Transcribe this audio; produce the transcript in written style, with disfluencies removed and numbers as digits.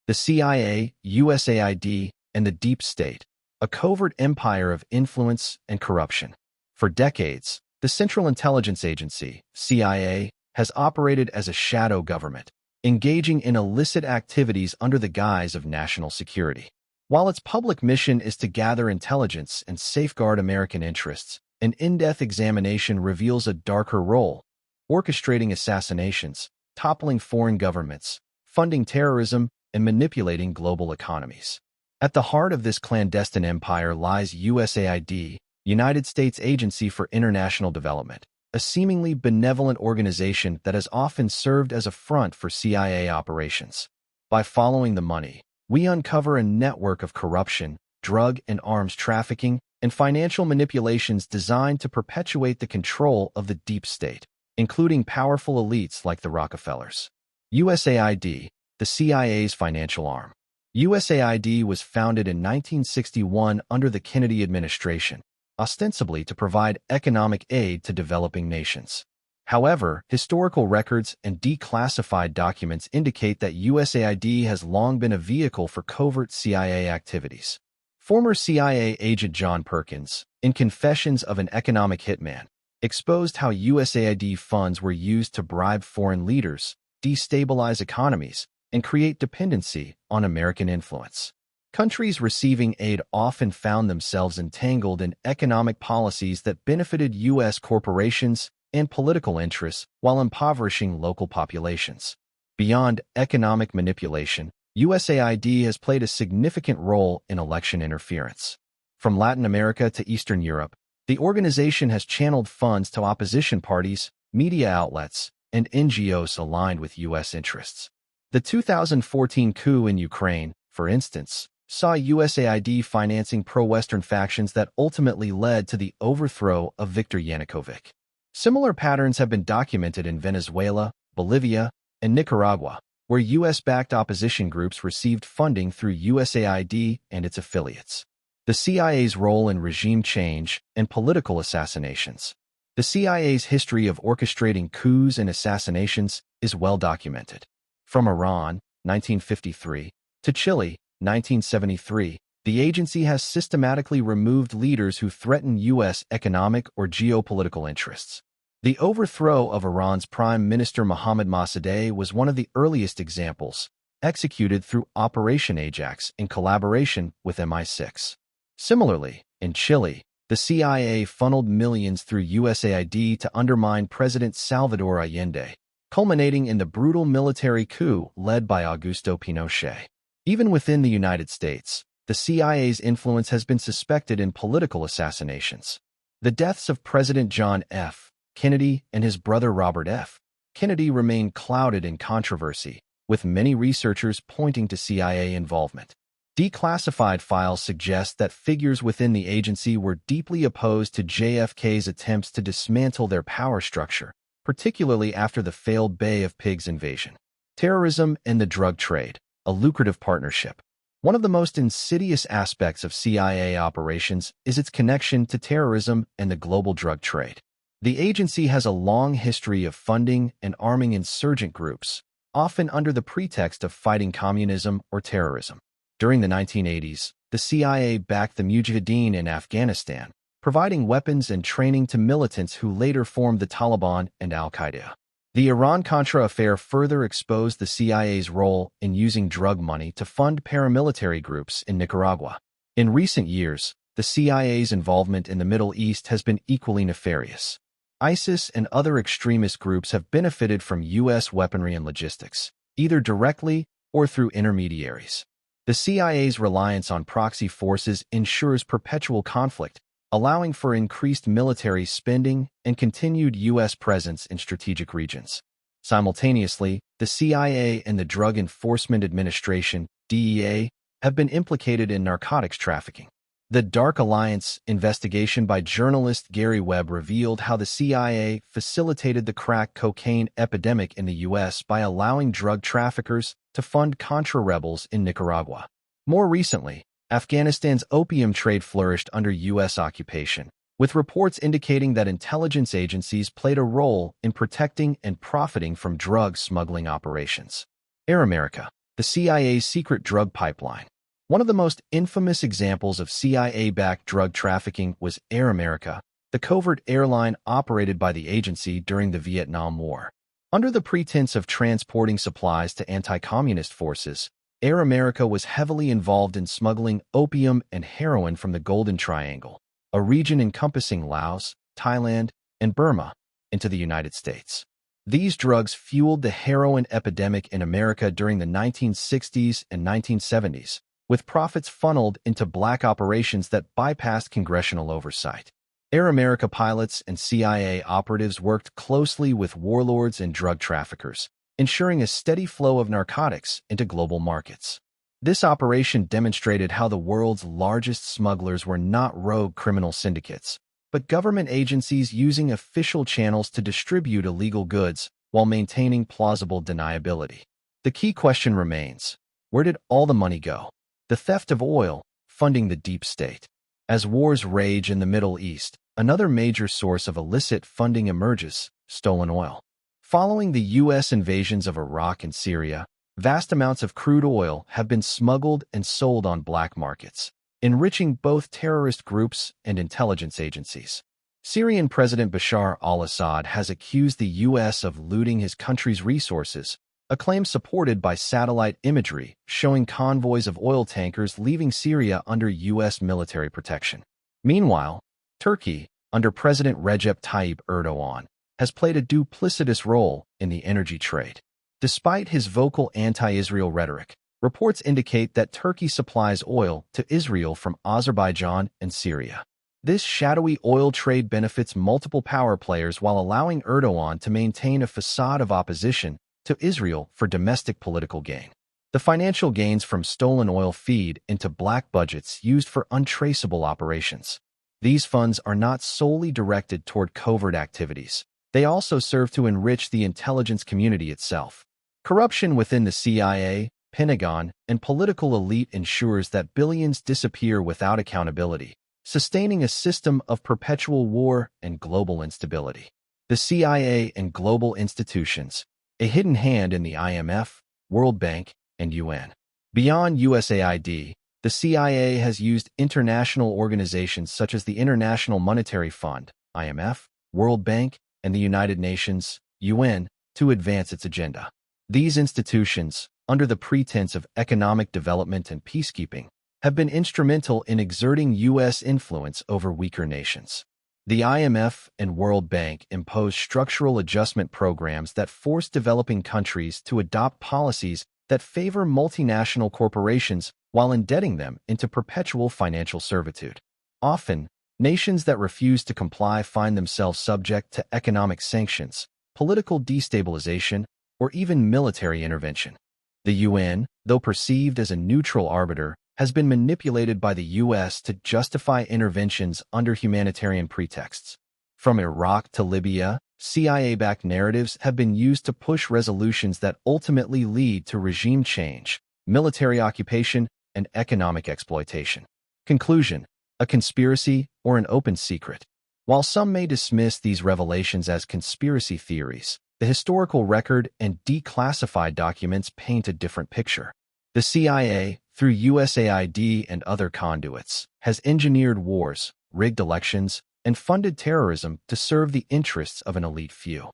The CIA, USAID, and the Deep State, a covert empire of influence and corruption. For decades, the Central Intelligence Agency, CIA, has operated as a shadow government, engaging in illicit activities under the guise of national security. While its public mission is to gather intelligence and safeguard American interests, an in-depth examination reveals a darker role, orchestrating assassinations, toppling foreign governments, funding terrorism, and manipulating global economies. At the heart of this clandestine empire lies USAID, United States Agency for International Development, a seemingly benevolent organization that has often served as a front for CIA operations. By following the money, we uncover a network of corruption, drug and arms trafficking, and financial manipulations designed to perpetuate the control of the deep state, including powerful elites like the Rockefellers. USAID, the CIA's financial arm. USAID was founded in 1961 under the Kennedy administration, ostensibly to provide economic aid to developing nations. However, historical records and declassified documents indicate that USAID has long been a vehicle for covert CIA activities. Former CIA agent John Perkins, in Confessions of an Economic Hitman, exposed how USAID funds were used to bribe foreign leaders, destabilize economies, and create dependency on American influence. Countries receiving aid often found themselves entangled in economic policies that benefited U.S. corporations and political interests while impoverishing local populations. Beyond economic manipulation, USAID has played a significant role in election interference. From Latin America to Eastern Europe, the organization has channeled funds to opposition parties, media outlets, and NGOs aligned with U.S. interests. The 2014 coup in Ukraine, for instance, saw USAID financing pro-Western factions that ultimately led to the overthrow of Viktor Yanukovych. Similar patterns have been documented in Venezuela, Bolivia, and Nicaragua, where U.S.-backed opposition groups received funding through USAID and its affiliates. The CIA's role in regime change and political assassinations. The CIA's history of orchestrating coups and assassinations is well documented. From Iran, 1953, to Chile, 1973, the agency has systematically removed leaders who threaten U.S. economic or geopolitical interests. The overthrow of Iran's Prime Minister Mohammad Mossadegh was one of the earliest examples, executed through Operation Ajax in collaboration with MI6. Similarly, in Chile, the CIA funneled millions through USAID to undermine President Salvador Allende, culminating in the brutal military coup led by Augusto Pinochet. Even within the United States, the CIA's influence has been suspected in political assassinations. The deaths of President John F. Kennedy and his brother Robert F. Kennedy remain clouded in controversy, with many researchers pointing to CIA involvement. Declassified files suggest that figures within the agency were deeply opposed to JFK's attempts to dismantle their power structure, particularly after the failed Bay of Pigs invasion. Terrorism and the drug trade, a lucrative partnership. One of the most insidious aspects of CIA operations is its connection to terrorism and the global drug trade. The agency has a long history of funding and arming insurgent groups, often under the pretext of fighting communism or terrorism. During the 1980s, the CIA backed the Mujahideen in Afghanistan, providing weapons and training to militants who later formed the Taliban and Al-Qaeda. The Iran-Contra affair further exposed the CIA's role in using drug money to fund paramilitary groups in Nicaragua. In recent years, the CIA's involvement in the Middle East has been equally nefarious. ISIS and other extremist groups have benefited from U.S. weaponry and logistics, either directly or through intermediaries. The CIA's reliance on proxy forces ensures perpetual conflict, allowing for increased military spending and continued U.S. presence in strategic regions. Simultaneously, the CIA and the Drug Enforcement Administration, DEA, have been implicated in narcotics trafficking. The Dark Alliance investigation by journalist Gary Webb revealed how the CIA facilitated the crack cocaine epidemic in the U.S. by allowing drug traffickers to fund Contra rebels in Nicaragua. More recently, Afghanistan's opium trade flourished under U.S. occupation, with reports indicating that intelligence agencies played a role in protecting and profiting from drug smuggling operations. Air America. the CIA's secret drug pipeline. One of the most infamous examples of CIA-backed drug trafficking was Air America, the covert airline operated by the agency during the Vietnam War. Under the pretense of transporting supplies to anti-communist forces, Air America was heavily involved in smuggling opium and heroin from the Golden Triangle, a region encompassing Laos, Thailand, and Burma, into the United States. These drugs fueled the heroin epidemic in America during the 1960s and 1970s, with profits funneled into black operations that bypassed congressional oversight. Air America pilots and CIA operatives worked closely with warlords and drug traffickers, ensuring a steady flow of narcotics into global markets. This operation demonstrated how the world's largest smugglers were not rogue criminal syndicates, but government agencies using official channels to distribute illegal goods while maintaining plausible deniability. The key question remains, where did all the money go? The theft of oil, funding the deep state. As wars rage in the Middle East, another major source of illicit funding emerges: stolen oil. Following the U.S. invasions of Iraq and Syria, vast amounts of crude oil have been smuggled and sold on black markets, enriching both terrorist groups and intelligence agencies. Syrian President Bashar al-Assad has accused the U.S. of looting his country's resources, a claim supported by satellite imagery showing convoys of oil tankers leaving Syria under U.S. military protection. Meanwhile, Turkey, under President Recep Tayyip Erdogan, has played a duplicitous role in the energy trade. Despite his vocal anti-Israel rhetoric, reports indicate that Turkey supplies oil to Israel from Azerbaijan and Syria. This shadowy oil trade benefits multiple power players while allowing Erdogan to maintain a facade of opposition to Israel for domestic political gain. The financial gains from stolen oil feed into black budgets used for untraceable operations. These funds are not solely directed toward covert activities. They also serve to enrich the intelligence community itself. Corruption within the CIA, Pentagon, and political elite ensures that billions disappear without accountability, sustaining a system of perpetual war and global instability. The CIA and global institutions, a hidden hand in the IMF, World Bank, and UN. Beyond USAID, the CIA has used international organizations such as the International Monetary Fund, IMF, World Bank, and the United Nations, UN, to advance its agenda. These institutions, under the pretense of economic development and peacekeeping, have been instrumental in exerting U.S. influence over weaker nations. The IMF and World Bank impose structural adjustment programs that force developing countries to adopt policies that favor multinational corporations while indebting them into perpetual financial servitude. Often, nations that refuse to comply find themselves subject to economic sanctions, political destabilization, or even military intervention. The UN, though perceived as a neutral arbiter, has been manipulated by the U.S. to justify interventions under humanitarian pretexts. From Iraq to Libya, CIA-backed narratives have been used to push resolutions that ultimately lead to regime change, military occupation, and economic exploitation. Conclusion: a conspiracy or an open secret. While some may dismiss these revelations as conspiracy theories, the historical record and declassified documents paint a different picture. The CIA, through USAID and other conduits, has engineered wars, rigged elections, and funded terrorism to serve the interests of an elite few.